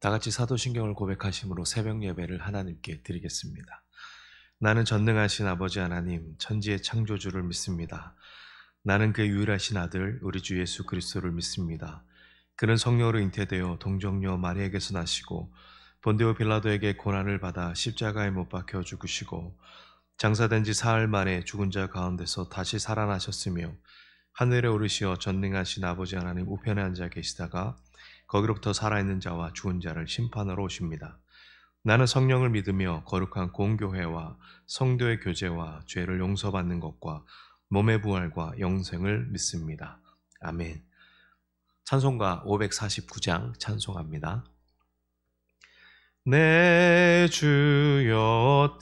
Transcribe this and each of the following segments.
다 같이 사도신경을 고백하심으로 새벽 예배를 하나님께 드리겠습니다. 나는 전능하신 아버지 하나님, 천지의 창조주를 믿습니다. 나는 그 유일하신 아들, 우리 주 예수 그리스도를 믿습니다. 그는 성령으로 잉태되어 동정녀 마리아에게서 나시고 본디오 빌라도에게 고난을 받아 십자가에 못 박혀 죽으시고 장사된 지 사흘 만에 죽은 자 가운데서 다시 살아나셨으며 하늘에 오르시어 전능하신 아버지 하나님 우편에 앉아 계시다가 거기로부터 살아있는 자와 죽은 자를 심판하러 오십니다. 나는 성령을 믿으며 거룩한 공교회와 성도의 교제와 죄를 용서받는 것과 몸의 부활과 영생을 믿습니다. 아멘. 찬송가 549장 찬송합니다. 내 주여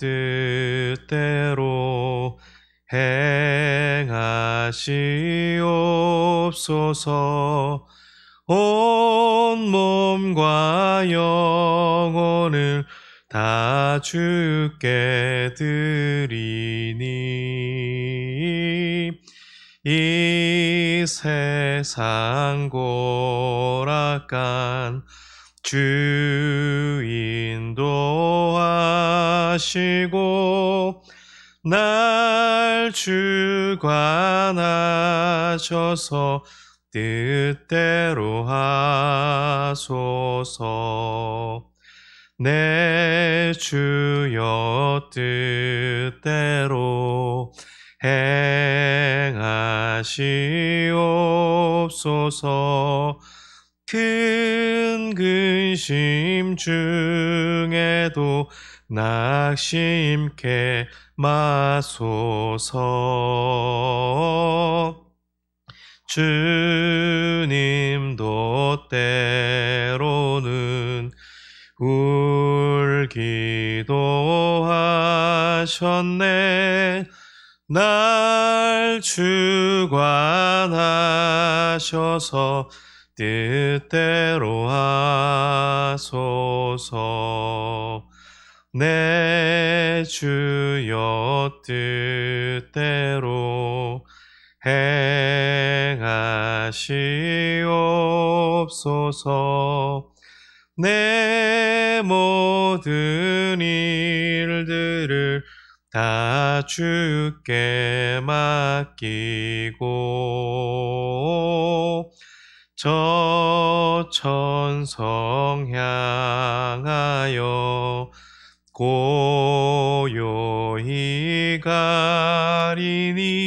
뜻대로 행하시옵소서. 온 몸과 영혼을 다 주께 드리니 이 세상 고락간 주 인도하시고 날 주관하셔서 뜻대로 하소서. 내 주여 뜻대로 행하시옵소서. 큰 근심 중에도 낙심케 마소서. 주님도 때로는 울기도 하셨네. 날 주관하셔서 뜻대로 하소서. 내 주여 뜻대로 행하시옵소서. 내 모든 일들을 다 주께 맡기고 저 천성 향하여 고요히 가리니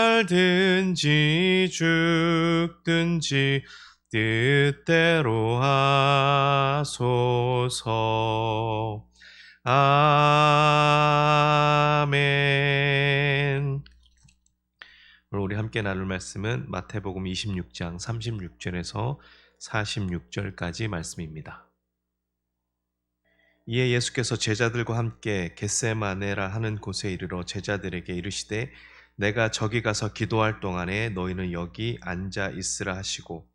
살든지 죽든지 뜻대로 하소서. 아멘. 오늘 우리 함께 나눌 말씀은 마태복음 26장 36절에서 46절까지 말씀입니다. 이에 예수께서 제자들과 함께 겟세마네라 하는 곳에 이르러 제자들에게 이르시되 내가 저기 가서 기도할 동안에 너희는 여기 앉아 있으라 하시고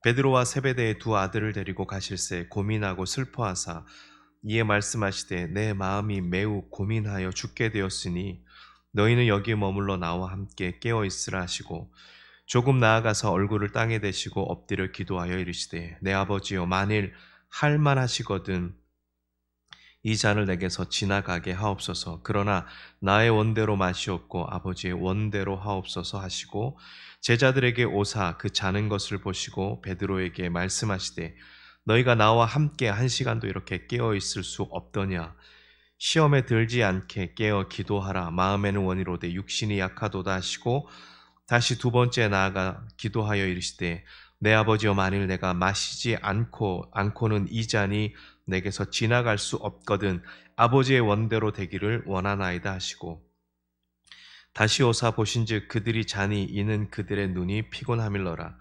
베드로와 세베대의 두 아들을 데리고 가실새 고민하고 슬퍼하사 이에 말씀하시되 내 마음이 매우 고민하여 죽게 되었으니 너희는 여기 머물러 나와 함께 깨어 있으라 하시고 조금 나아가서 얼굴을 땅에 대시고 엎드려 기도하여 이르시되 내 아버지여 만일 할만하시거든 이 잔을 내게서 지나가게 하옵소서. 그러나 나의 원대로 마시옵고 아버지의 원대로 하옵소서 하시고 제자들에게 오사 그 자는 것을 보시고 베드로에게 말씀하시되 너희가 나와 함께 한 시간도 이렇게 깨어 있을 수 없더냐. 시험에 들지 않게 깨어 기도하라. 마음에는 원이로되 육신이 약하도다 하시고 다시 두 번째 나아가 기도하여 이르시되 내 아버지여 만일 내가 마시지 않고는 이 잔이 내게서 지나갈 수 없거든 아버지의 원대로 되기를 원하나이다 하시고 다시 오사 보신즉 그들이 자니 이는 그들의 눈이 피곤함일러라.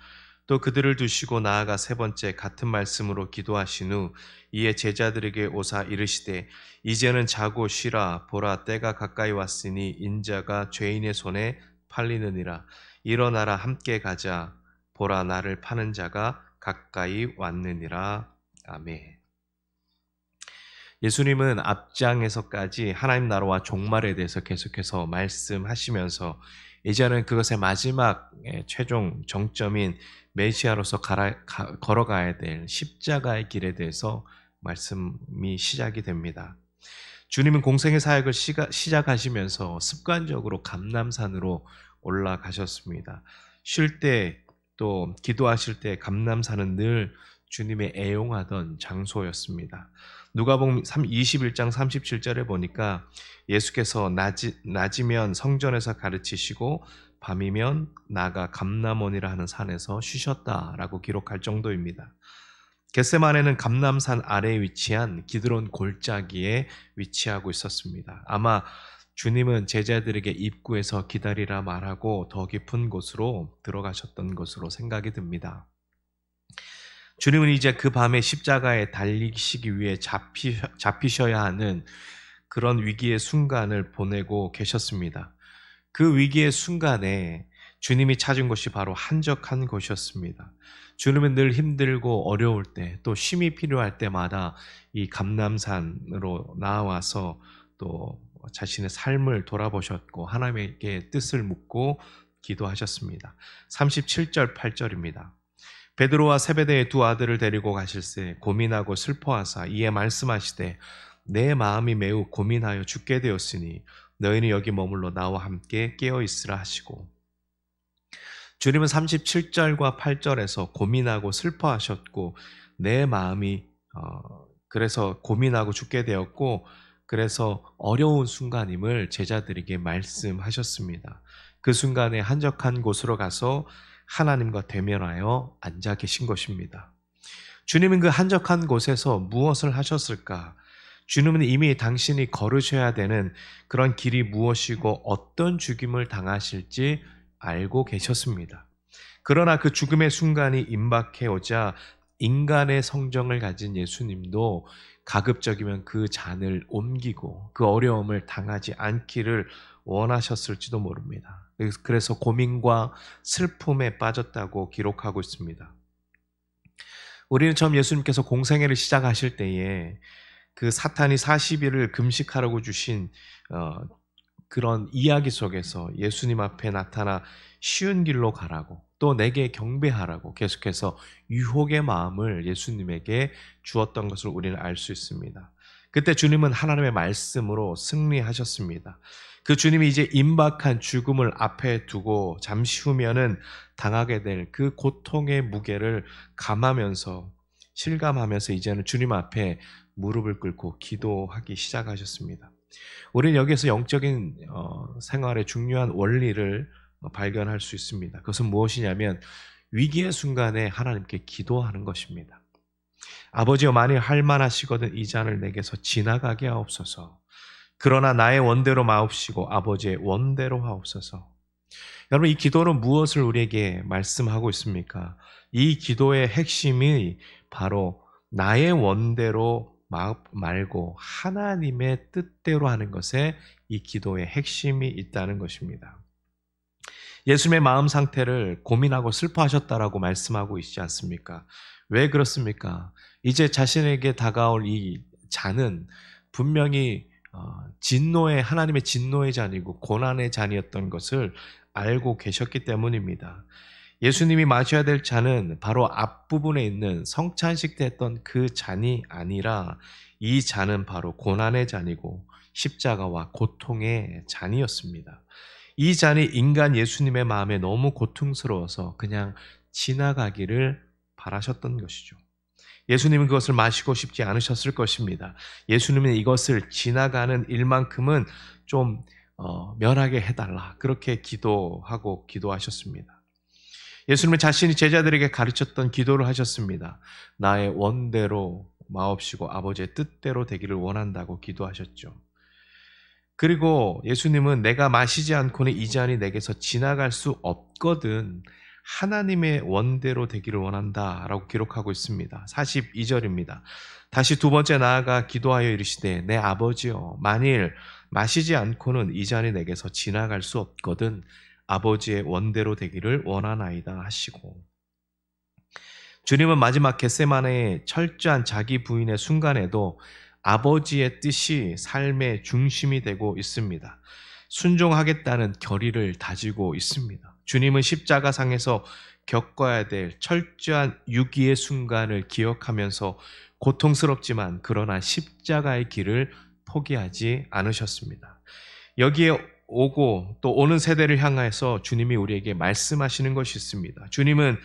또 그들을 두시고 나아가 세 번째 같은 말씀으로 기도하신 후 이에 제자들에게 오사 이르시되 이제는 자고 쉬라. 보라 때가 가까이 왔으니 인자가 죄인의 손에 팔리느니라. 일어나라 함께 가자. 보라 나를 파는 자가 가까이 왔느니라. 아멘. 예수님은 앞장에서까지 하나님 나라와 종말에 대해서 계속해서 말씀하시면서 이제는 그것의 마지막 최종 정점인 메시아로서 걸어가야 될 십자가의 길에 대해서 말씀이 시작이 됩니다. 주님은 공생의 사역을 시작하시면서 습관적으로 감람산으로 올라가셨습니다. 쉴 때 또 기도하실 때 감람산은 늘 주님의 애용하던 장소였습니다. 누가복음 21장 37절에 보니까 예수께서 낮이면 성전에서 가르치시고 밤이면 나가 감람원이라 하는 산에서 쉬셨다라고 기록할 정도입니다. 겟세마네는 감람산 아래에 위치한 기드론 골짜기에 위치하고 있었습니다. 아마 주님은 제자들에게 입구에서 기다리라 말하고 더 깊은 곳으로 들어가셨던 것으로 생각이 듭니다. 주님은 이제 그 밤에 십자가에 달리시기 위해 잡히셔야 하는 그런 위기의 순간을 보내고 계셨습니다. 그 위기의 순간에 주님이 찾은 곳이 바로 한적한 곳이었습니다. 주님은 늘 힘들고 어려울 때 또 쉼이 필요할 때마다 이 감람산으로 나와서 또 자신의 삶을 돌아보셨고 하나님께 뜻을 묻고 기도하셨습니다. 37절 8절입니다. 베드로와 세베대의 두 아들을 데리고 가실새 고민하고 슬퍼하사 이에 말씀하시되 내 마음이 매우 고민하여 죽게 되었으니 너희는 여기 머물러 나와 함께 깨어 있으라 하시고, 주님은 37절과 8절에서 고민하고 슬퍼하셨고 내 마음이 그래서 고민하고 죽게 되었고 그래서 어려운 순간임을 제자들에게 말씀하셨습니다. 그 순간에 한적한 곳으로 가서 하나님과 대면하여 앉아 계신 것입니다. 주님은 그 한적한 곳에서 무엇을 하셨을까? 주님은 이미 당신이 걸으셔야 되는 그런 길이 무엇이고 어떤 죽임을 당하실지 알고 계셨습니다. 그러나 그 죽음의 순간이 임박해 오자 인간의 성정을 가진 예수님도 가급적이면 그 잔을 옮기고 그 어려움을 당하지 않기를 원하셨을지도 모릅니다. 그래서 고민과 슬픔에 빠졌다고 기록하고 있습니다. 우리는 처음 예수님께서 공생애를 시작하실 때에 그 사탄이 40일을 금식하라고 주신 그런 이야기 속에서 예수님 앞에 나타나 쉬운 길로 가라고 또 내게 경배하라고 계속해서 유혹의 마음을 예수님에게 주었던 것을 우리는 알 수 있습니다. 그때 주님은 하나님의 말씀으로 승리하셨습니다. 그 주님이 이제 임박한 죽음을 앞에 두고 잠시 후면은 당하게 될 그 고통의 무게를 감하면서 실감하면서 이제는 주님 앞에 무릎을 꿇고 기도하기 시작하셨습니다. 우리는 여기에서 영적인 생활의 중요한 원리를 발견할 수 있습니다. 그것은 무엇이냐면 위기의 순간에 하나님께 기도하는 것입니다. 아버지여 만일 할만하시거든 이 잔을 내게서 지나가게 하옵소서. 그러나 나의 원대로 마옵시고 아버지의 원대로 하옵소서. 여러분, 이 기도는 무엇을 우리에게 말씀하고 있습니까? 이 기도의 핵심이 바로 나의 원대로 말고 하나님의 뜻대로 하는 것에 이 기도의 핵심이 있다는 것입니다. 예수님의 마음 상태를 고민하고 슬퍼하셨다라고 말씀하고 있지 않습니까? 왜 그렇습니까? 이제 자신에게 다가올 이 잔은 분명히 하나님의 진노의 잔이고 고난의 잔이었던 것을 알고 계셨기 때문입니다. 예수님이 마셔야 될 잔은 바로 앞부분에 있는 성찬식 때 했던 그 잔이 아니라 이 잔은 바로 고난의 잔이고 십자가와 고통의 잔이었습니다. 이 잔이 인간 예수님의 마음에 너무 고통스러워서 그냥 지나가기를 바라셨던 것이죠. 예수님은 그것을 마시고 싶지 않으셨을 것입니다. 예수님은 이것을 지나가는 일만큼은 좀 면하게 해달라, 그렇게 기도하셨습니다. 예수님은 자신이 제자들에게 가르쳤던 기도를 하셨습니다. 나의 원대로 마옵시고 아버지의 뜻대로 되기를 원한다고 기도하셨죠. 그리고 예수님은 내가 마시지 않고는 이 잔이 내게서 지나갈 수 없거든 하나님의 원대로 되기를 원한다라고 기록하고 있습니다. 42절입니다. 다시 두 번째 나아가 기도하여 이르시되 내 아버지여 만일 마시지 않고는 이 잔이 내게서 지나갈 수 없거든 아버지의 원대로 되기를 원하나이다 하시고, 주님은 마지막 겟세마네의 철저한 자기 부인의 순간에도 아버지의 뜻이 삶의 중심이 되고 있습니다. 순종하겠다는 결의를 다지고 있습니다. 주님은 십자가상에서 겪어야 될 철저한 유기의 순간을 기억하면서 고통스럽지만 그러나 십자가의 길을 포기하지 않으셨습니다. 여기에 오고 또 오는 세대를 향해서 주님이 우리에게 말씀하시는 것이 있습니다. 주님은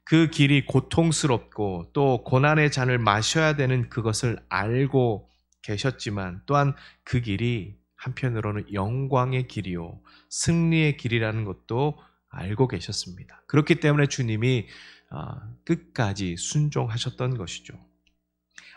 그 길이 고통스럽고 또 고난의 잔을 마셔야 되는 그것을 알고 계셨지만 또한 그 길이 한편으로는 영광의 길이요 승리의 길이라는 것도 알고 계셨습니다. 그렇기 때문에 주님이 끝까지 순종하셨던 것이죠.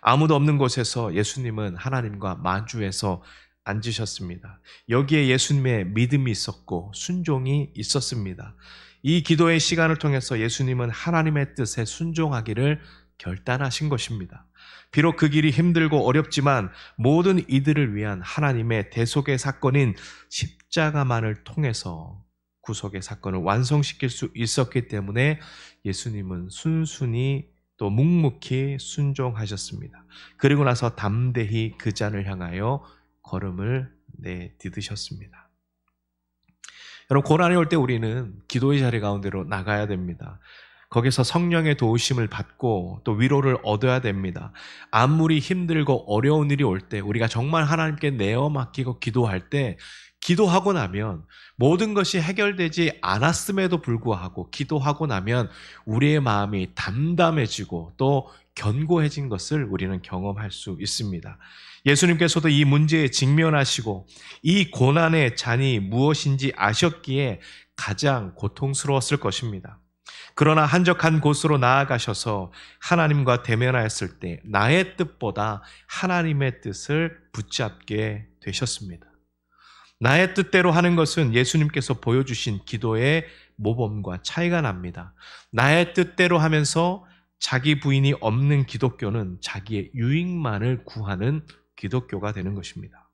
아무도 없는 곳에서 예수님은 하나님과 마주해서 앉으셨습니다. 여기에 예수님의 믿음이 있었고 순종이 있었습니다. 이 기도의 시간을 통해서 예수님은 하나님의 뜻에 순종하기를 결단하신 것입니다. 비록 그 길이 힘들고 어렵지만 모든 이들을 위한 하나님의 대속의 사건인 십자가만을 통해서 구속의 사건을 완성시킬 수 있었기 때문에 예수님은 순순히 또 묵묵히 순종하셨습니다. 그리고 나서 담대히 그 잔을 향하여 걸음을 내디디셨습니다. 여러분, 고난이 올 때 우리는 기도의 자리 가운데로 나가야 됩니다. 거기서 성령의 도우심을 받고 또 위로를 얻어야 됩니다. 아무리 힘들고 어려운 일이 올 때 우리가 정말 하나님께 내어 맡기고 기도할 때 기도하고 나면 모든 것이 해결되지 않았음에도 불구하고 기도하고 나면 우리의 마음이 담담해지고 또 견고해진 것을 우리는 경험할 수 있습니다. 예수님께서도 이 문제에 직면하시고 이 고난의 잔이 무엇인지 아셨기에 가장 고통스러웠을 것입니다. 그러나 한적한 곳으로 나아가셔서 하나님과 대면하였을 때 나의 뜻보다 하나님의 뜻을 붙잡게 되셨습니다. 나의 뜻대로 하는 것은 예수님께서 보여주신 기도의 모범과 차이가 납니다. 나의 뜻대로 하면서 자기 부인이 없는 기독교는 자기의 유익만을 구하는 기독교가 되는 것입니다.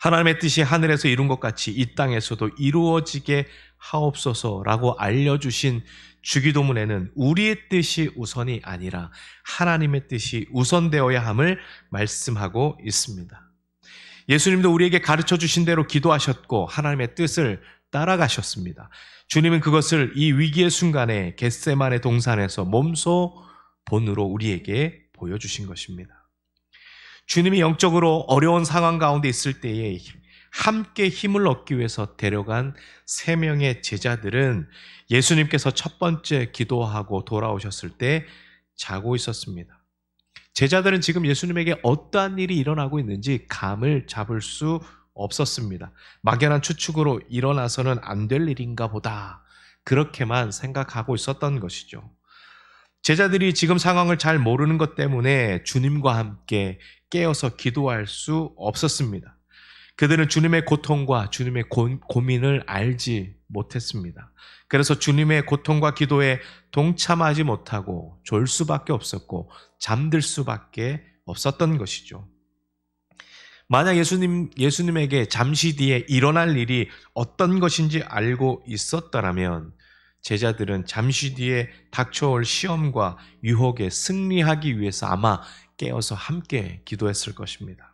하나님의 뜻이 하늘에서 이룬 것 같이 이 땅에서도 이루어지게 하옵소서라고 알려주신 주기도문에는 우리의 뜻이 우선이 아니라 하나님의 뜻이 우선되어야 함을 말씀하고 있습니다. 예수님도 우리에게 가르쳐 주신 대로 기도하셨고 하나님의 뜻을 따라가셨습니다. 주님은 그것을 이 위기의 순간에 겟세마네 동산에서 몸소 본으로 우리에게 보여주신 것입니다. 주님이 영적으로 어려운 상황 가운데 있을 때에 함께 힘을 얻기 위해서 데려간 3명의 제자들은 예수님께서 첫 번째 기도하고 돌아오셨을 때 자고 있었습니다. 제자들은 지금 예수님에게 어떠한 일이 일어나고 있는지 감을 잡을 수 없었습니다. 막연한 추측으로 일어나서는 안 될 일인가 보다, 그렇게만 생각하고 있었던 것이죠. 제자들이 지금 상황을 잘 모르는 것 때문에 주님과 함께 깨어서 기도할 수 없었습니다. 그들은 주님의 고통과 주님의 고민을 알지 못했습니다. 그래서 주님의 고통과 기도에 동참하지 못하고 졸 수밖에 없었고 잠들 수밖에 없었던 것이죠. 만약 예수님에게 잠시 뒤에 일어날 일이 어떤 것인지 알고 있었더라면 제자들은 잠시 뒤에 닥쳐올 시험과 유혹에 승리하기 위해서 아마 깨어서 함께 기도했을 것입니다.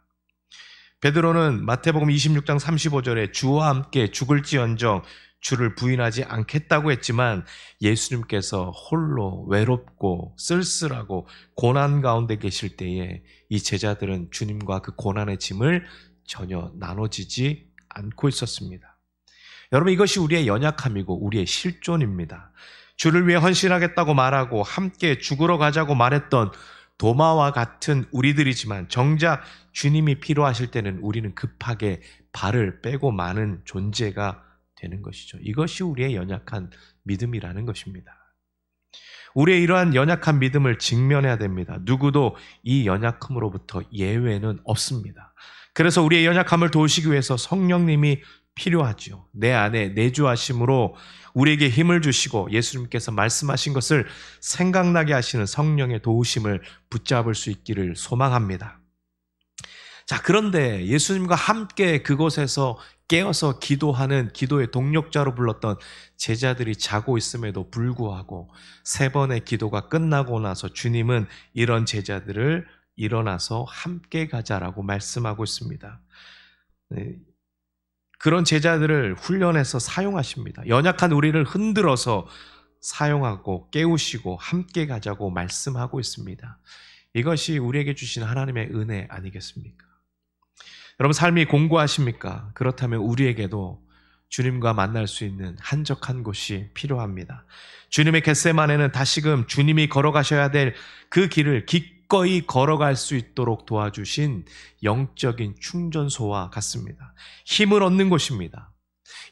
베드로는 마태복음 26장 35절에 주와 함께 죽을지언정 주를 부인하지 않겠다고 했지만 예수님께서 홀로 외롭고 쓸쓸하고 고난 가운데 계실 때에 이 제자들은 주님과 그 고난의 짐을 전혀 나눠지지 않고 있었습니다. 여러분, 이것이 우리의 연약함이고 우리의 실존입니다. 주를 위해 헌신하겠다고 말하고 함께 죽으러 가자고 말했던 도마와 같은 우리들이지만 정작 주님이 필요하실 때는 우리는 급하게 발을 빼고 마는 존재가 되는 것이죠. 이것이 우리의 연약한 믿음이라는 것입니다. 우리의 이러한 연약한 믿음을 직면해야 됩니다. 누구도 이 연약함으로부터 예외는 없습니다. 그래서 우리의 연약함을 도우시기 위해서 성령님이 필요하죠. 내 안에 내주하심으로 우리에게 힘을 주시고 예수님께서 말씀하신 것을 생각나게 하시는 성령의 도우심을 붙잡을 수 있기를 소망합니다. 자, 그런데 예수님과 함께 그곳에서 깨어서 기도하는 기도의 동력자로 불렀던 제자들이 자고 있음에도 불구하고 3번의 기도가 끝나고 나서 주님은 이런 제자들을 일어나서 함께 가자라고 말씀하고 있습니다. 네, 그런 제자들을 훈련해서 사용하십니다. 연약한 우리를 흔들어서 사용하고 깨우시고 함께 가자고 말씀하고 있습니다. 이것이 우리에게 주신 하나님의 은혜 아니겠습니까? 여러분 삶이 공고하십니까? 그렇다면 우리에게도 주님과 만날 수 있는 한적한 곳이 필요합니다. 주님의 겟세마네는 다시금 주님이 걸어가셔야 될 그 길을 기꺼이 걸어갈 수 있도록 도와주신 영적인 충전소와 같습니다. 힘을 얻는 곳입니다.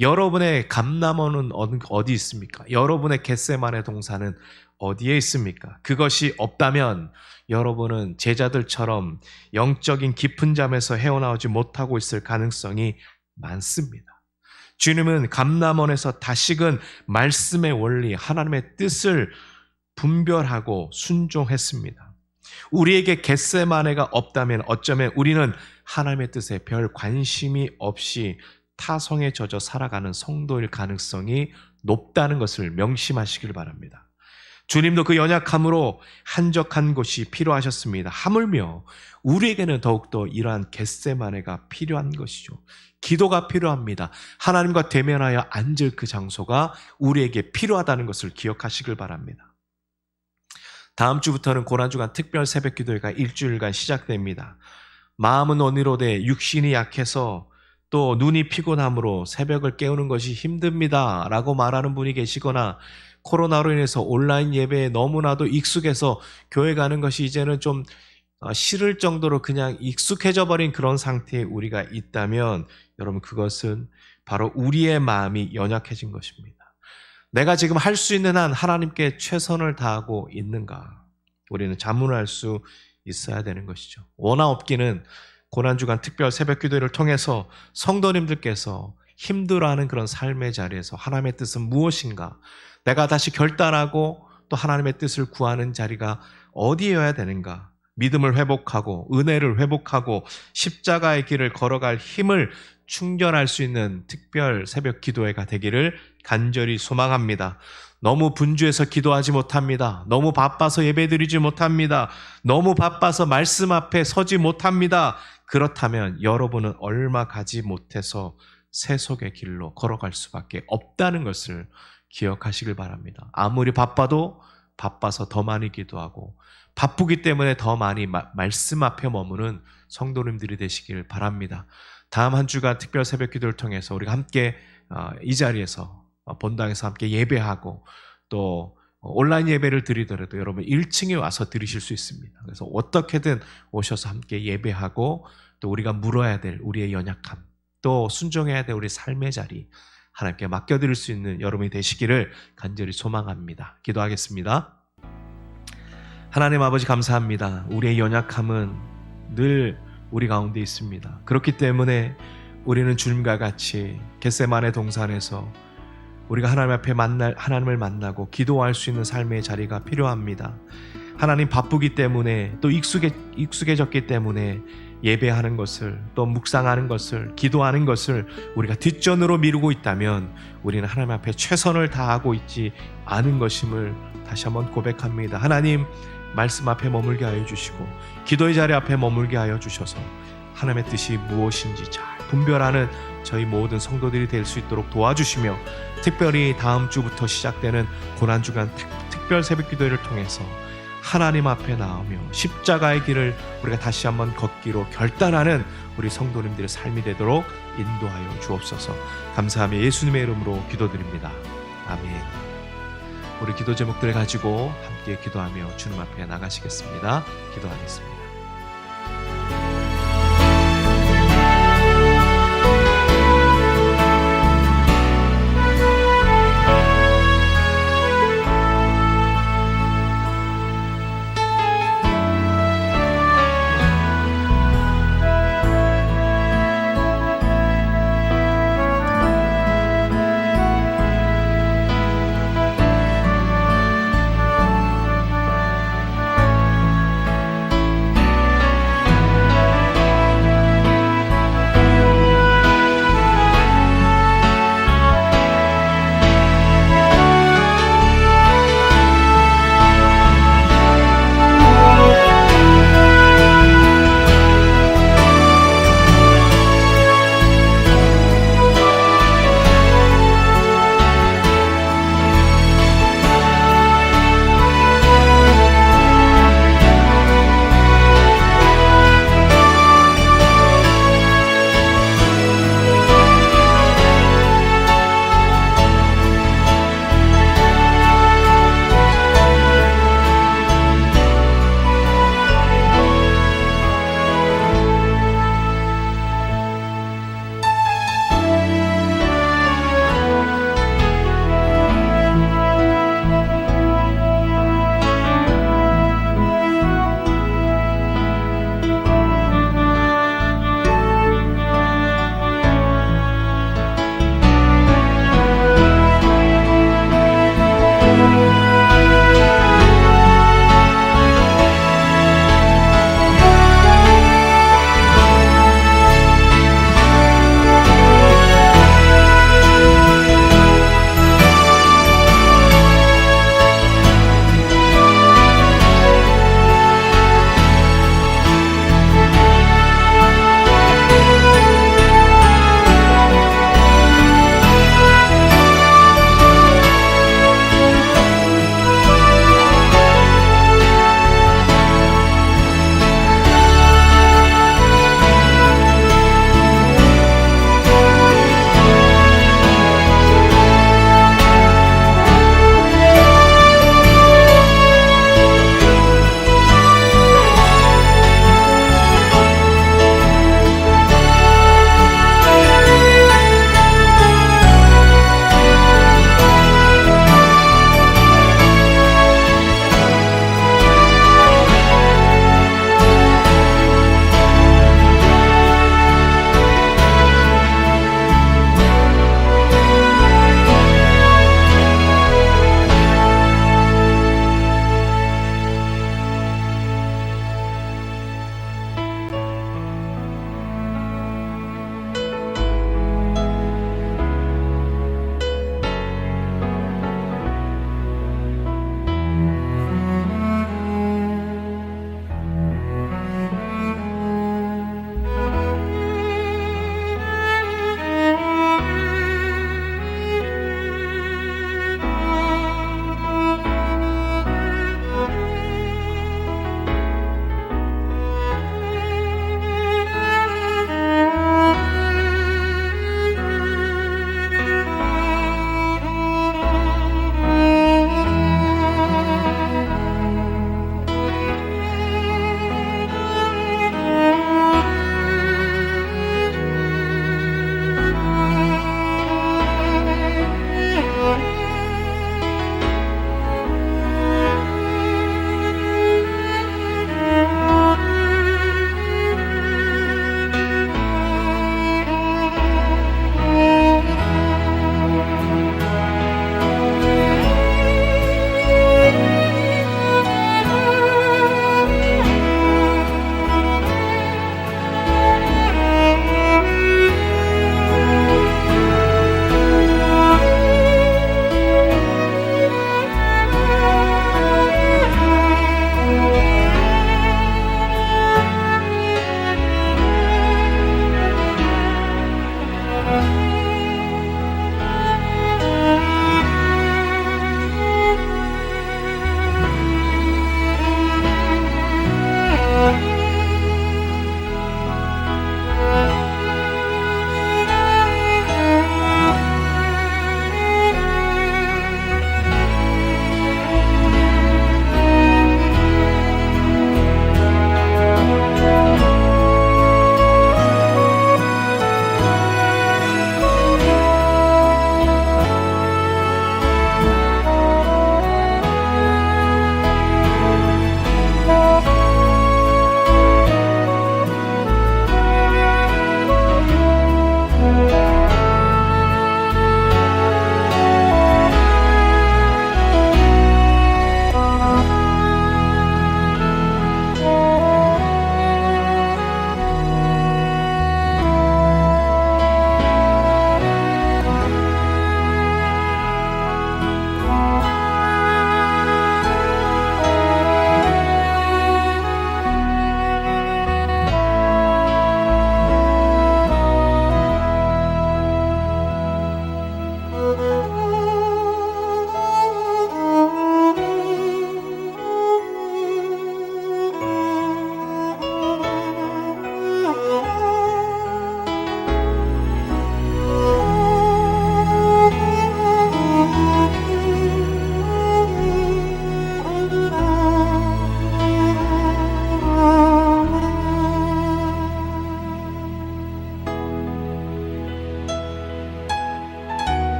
여러분의 감람원은 어디 있습니까? 여러분의 겟세마네 동산은 어디에 있습니까? 그것이 없다면 여러분은 제자들처럼 영적인 깊은 잠에서 헤어나오지 못하고 있을 가능성이 많습니다. 주님은 감람원에서 다시금 말씀의 원리, 하나님의 뜻을 분별하고 순종했습니다. 우리에게 겟세마네가 없다면 어쩌면 우리는 하나님의 뜻에 별 관심이 없이 타성에 젖어 살아가는 성도일 가능성이 높다는 것을 명심하시길 바랍니다. 주님도 그 연약함으로 한적한 곳이 필요하셨습니다. 하물며 우리에게는 더욱더 이러한 겟세마네가 필요한 것이죠. 기도가 필요합니다. 하나님과 대면하여 앉을 그 장소가 우리에게 필요하다는 것을 기억하시길 바랍니다. 다음 주부터는 고난주간 특별 새벽 기도회가 일주일간 시작됩니다. 마음은 온이로되 육신이 약해서 또 눈이 피곤함으로 새벽을 깨우는 것이 힘듭니다 라고 말하는 분이 계시거나 코로나로 인해서 온라인 예배에 너무나도 익숙해서 교회 가는 것이 이제는 좀 싫을 정도로 그냥 익숙해져 버린 그런 상태에 우리가 있다면 여러분 그것은 바로 우리의 마음이 연약해진 것입니다. 내가 지금 할 수 있는 한 하나님께 최선을 다하고 있는가? 우리는 자문할 수 있어야 되는 것이죠. 원하옵기는 고난주간 특별 새벽 기도를 통해서 성도님들께서 힘들어하는 그런 삶의 자리에서 하나님의 뜻은 무엇인가? 내가 다시 결단하고 또 하나님의 뜻을 구하는 자리가 어디여야 되는가? 믿음을 회복하고 은혜를 회복하고 십자가의 길을 걸어갈 힘을 충전할 수 있는 특별 새벽 기도회가 되기를 간절히 소망합니다. 너무 분주해서 기도하지 못합니다. 너무 바빠서 예배드리지 못합니다. 너무 바빠서 말씀 앞에 서지 못합니다. 그렇다면 여러분은 얼마 가지 못해서 세속의 길로 걸어갈 수밖에 없다는 것을 기억하시길 바랍니다. 아무리 바빠도 바빠서 더 많이 기도하고 바쁘기 때문에 더 많이 말씀 앞에 머무는 성도님들이 되시길 바랍니다. 다음 한 주간 특별 새벽 기도를 통해서 우리가 함께 이 자리에서 본당에서 함께 예배하고 또 온라인 예배를 드리더라도 여러분 1층에 와서 드리실 수 있습니다. 그래서 어떻게든 오셔서 함께 예배하고 또 우리가 물어야 될 우리의 연약함 또 순종해야 될 우리 삶의 자리 하나님께 맡겨드릴 수 있는 여러분이 되시기를 간절히 소망합니다. 기도하겠습니다. 하나님 아버지 감사합니다. 우리의 연약함은 늘 우리 가운데 있습니다. 그렇기 때문에 우리는 주님과 같이 겟세마네 동산에서 우리가 하나님 앞에 하나님을 만나고 기도할 수 있는 삶의 자리가 필요합니다. 하나님 바쁘기 때문에 또 익숙해졌기 때문에 예배하는 것을 또 묵상하는 것을 기도하는 것을 우리가 뒷전으로 미루고 있다면 우리는 하나님 앞에 최선을 다하고 있지 않은 것임을 다시 한번 고백합니다. 하나님 말씀 앞에 머물게 하여 주시고 기도의 자리 앞에 머물게 하여 주셔서 하나님의 뜻이 무엇인지 잘 분별하는 저희 모든 성도들이 될 수 있도록 도와주시며 특별히 다음 주부터 시작되는 고난주간 특별 새벽 기도회를 통해서 하나님 앞에 나오며 십자가의 길을 우리가 다시 한번 걷기로 결단하는 우리 성도님들의 삶이 되도록 인도하여 주옵소서. 감사하며 예수님의 이름으로 기도드립니다. 아멘. 우리 기도 제목들을 가지고 함께 기도하며 주님 앞에 나가시겠습니다. 기도하겠습니다.